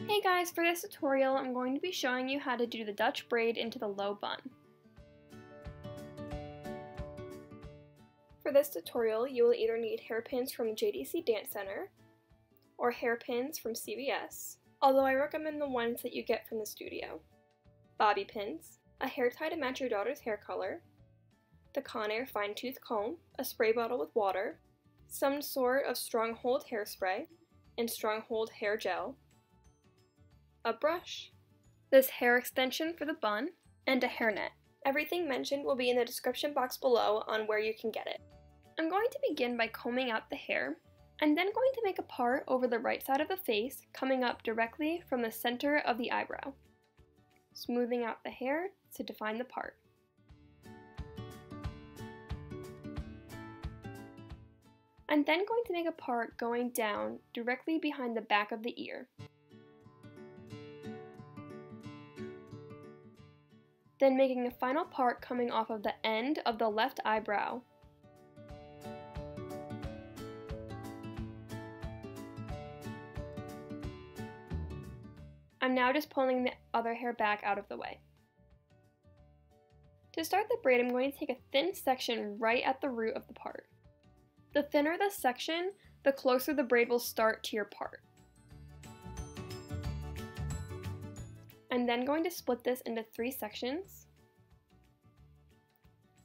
Hey guys, for this tutorial I'm going to be showing you how to do the Dutch braid into the low bun. For this tutorial you will either need hairpins from JDC Dance Center or hairpins from CVS, although I recommend the ones that you get from the studio, bobby pins, a hair tie to match your daughter's hair color, the Conair fine tooth comb, a spray bottle with water, some sort of Stronghold hairspray and Stronghold hair gel, a brush, this hair extension for the bun, and a hairnet. Everything mentioned will be in the description box below on where you can get it. I'm going to begin by combing out the hair. I'm then going to make a part over the right side of the face, coming up directly from the center of the eyebrow, smoothing out the hair to define the part. I'm then going to make a part going down directly behind the back of the ear. Then making a final part coming off of the end of the left eyebrow. I'm now just pulling the other hair back out of the way. To start the braid, I'm going to take a thin section right at the root of the part. The thinner the section, the closer the braid will start to your part. I'm then going to split this into 3 sections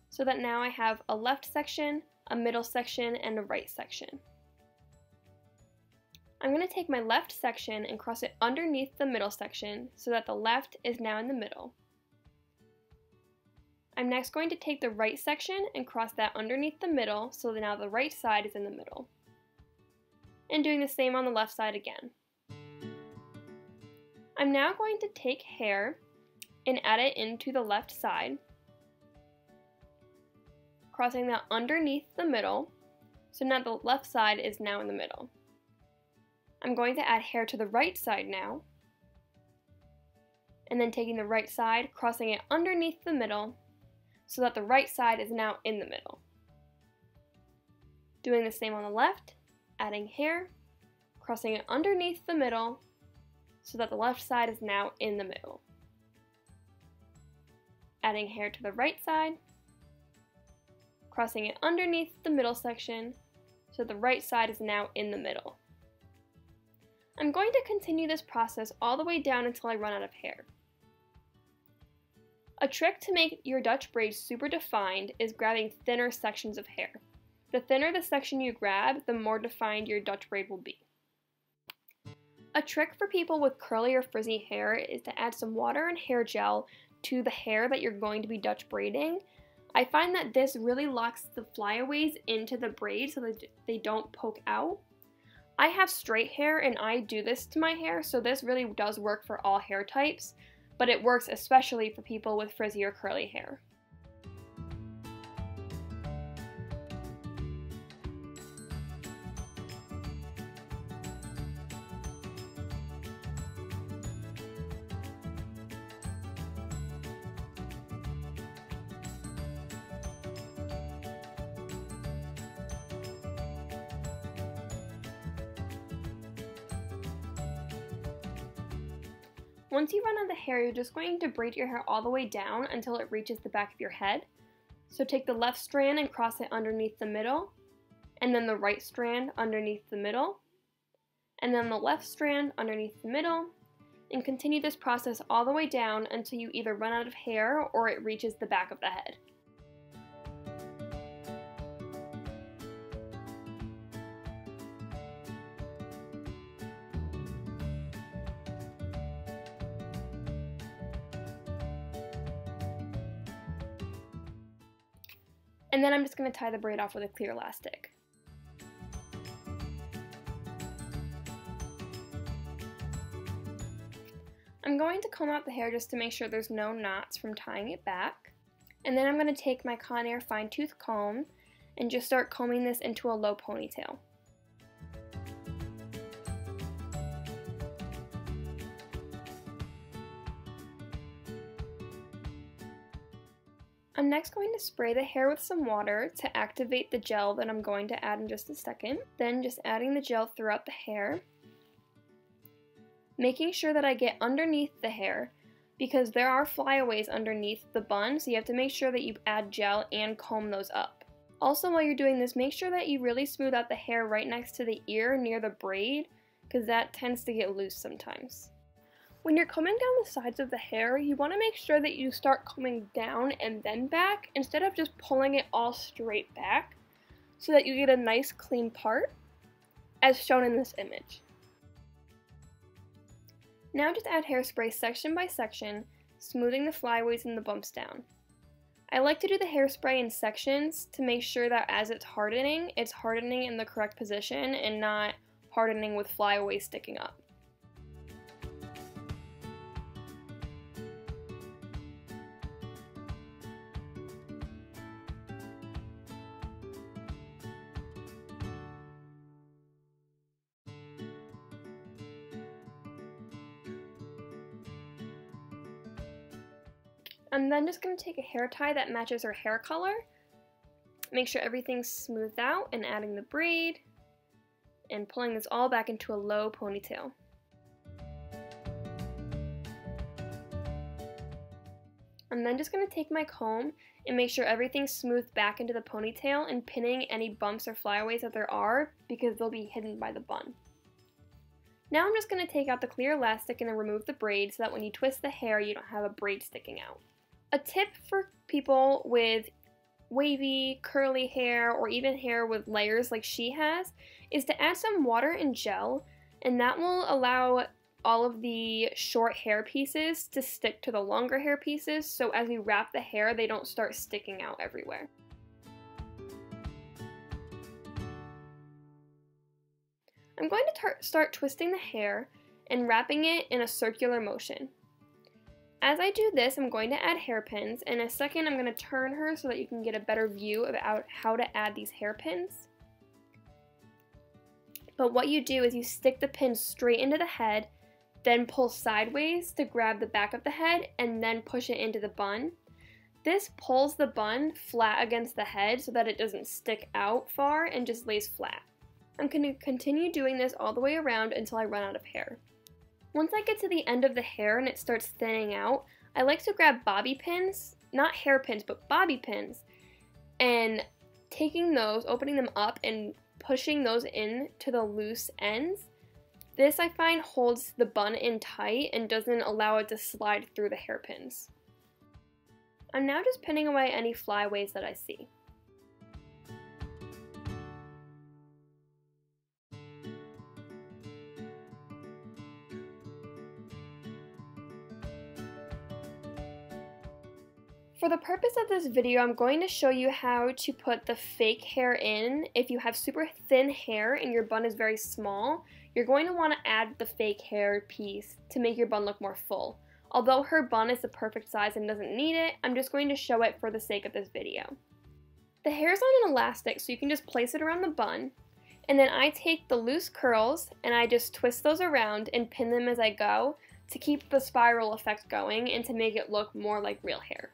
so that now I have a left section, a middle section, and a right section. I'm going to take my left section and cross it underneath the middle section so that the left is now in the middle. I'm next going to take the right section and cross that underneath the middle so that now the right side is in the middle. And doing the same on the left side again. I'm now going to take hair and add it into the left side, crossing that underneath the middle, so now the left side is now in the middle. I'm going to add hair to the right side now, and then taking the right side, crossing it underneath the middle, so that the right side is now in the middle. Doing the same on the left, adding hair, crossing it underneath the middle, so that the left side is now in the middle. Adding hair to the right side, crossing it underneath the middle section, so the right side is now in the middle. I'm going to continue this process all the way down until I run out of hair. A trick to make your Dutch braid super defined is grabbing thinner sections of hair. The thinner the section you grab, the more defined your Dutch braid will be. A trick for people with curly or frizzy hair is to add some water and hair gel to the hair that you're going to be Dutch braiding. I find that this really locks the flyaways into the braid so that they don't poke out. I have straight hair and I do this to my hair, so this really does work for all hair types, but it works especially for people with frizzy or curly hair. Once you run out of the hair, you're just going to braid your hair all the way down until it reaches the back of your head. So take the left strand and cross it underneath the middle, and then the right strand underneath the middle, and then the left strand underneath the middle, and continue this process all the way down until you either run out of hair or it reaches the back of the head. And then I'm just going to tie the braid off with a clear elastic. I'm going to comb out the hair just to make sure there's no knots from tying it back. And then I'm going to take my Conair fine tooth comb and just start combing this into a low ponytail. I'm next going to spray the hair with some water to activate the gel that I'm going to add in just a second. Then just adding the gel throughout the hair. making sure that I get underneath the hair because there are flyaways underneath the bun, so you have to make sure that you add gel and comb those up. Also, while you're doing this, make sure that you really smooth out the hair right next to the ear near the braid because that tends to get loose sometimes. When you're combing down the sides of the hair, you want to make sure that you start combing down and then back instead of just pulling it all straight back so that you get a nice clean part as shown in this image. Now just add hairspray section by section, smoothing the flyaways and the bumps down. I like to do the hairspray in sections to make sure that as it's hardening in the correct position and not hardening with flyaways sticking up. I'm then just going to take a hair tie that matches her hair color, make sure everything's smoothed out, and adding the braid, and pulling this all back into a low ponytail. I'm then just going to take my comb and make sure everything's smoothed back into the ponytail and pinning any bumps or flyaways that there are because they'll be hidden by the bun. Now I'm just going to take out the clear elastic and then remove the braid so that when you twist the hair you don't have a braid sticking out. A tip for people with wavy, curly hair, or even hair with layers like she has, is to add some water and gel, and that will allow all of the short hair pieces to stick to the longer hair pieces, so as we wrap the hair, they don't start sticking out everywhere. I'm going to start twisting the hair and wrapping it in a circular motion. As I do this, I'm going to add hairpins. In a second, I'm going to turn her so that you can get a better view about how to add these hairpins. But what you do is you stick the pin straight into the head, then pull sideways to grab the back of the head, and then push it into the bun. This pulls the bun flat against the head so that it doesn't stick out far and just lays flat. I'm going to continue doing this all the way around until I run out of hair. Once I get to the end of the hair and it starts thinning out, I like to grab bobby pins, not hairpins, but bobby pins, and taking those, opening them up and pushing those in to the loose ends. This I find holds the bun in tight and doesn't allow it to slide through the hairpins. I'm now just pinning away any flyaways that I see. For the purpose of this video, I'm going to show you how to put the fake hair in. If you have super thin hair and your bun is very small, you're going to want to add the fake hair piece to make your bun look more full. Although her bun is the perfect size and doesn't need it, I'm just going to show it for the sake of this video. The hair is on an elastic, so you can just place it around the bun, and then I take the loose curls and I just twist those around and pin them as I go to keep the spiral effect going and to make it look more like real hair.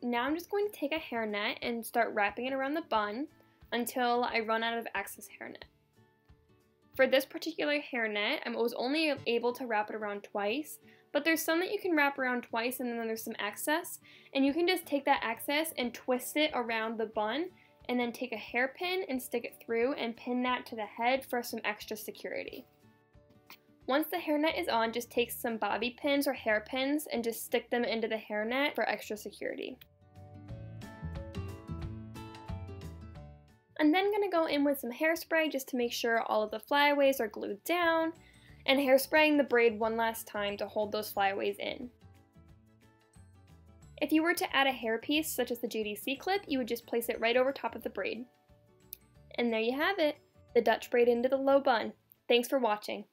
Now I'm just going to take a hairnet and start wrapping it around the bun until I run out of excess hairnet. For this particular hairnet, I was only able to wrap it around twice, but there's some that you can wrap around twice and then there's some excess, and you can just take that excess and twist it around the bun and then take a hairpin and stick it through and pin that to the head for some extra security. Once the hairnet is on, just take some bobby pins or hairpins and just stick them into the hairnet for extra security. I'm then going to go in with some hairspray just to make sure all of the flyaways are glued down, and hairspraying the braid one last time to hold those flyaways in. If you were to add a hairpiece such as the JDC clip, you would just place it right over top of the braid. And there you have it, the Dutch braid into the low bun. Thanks for watching.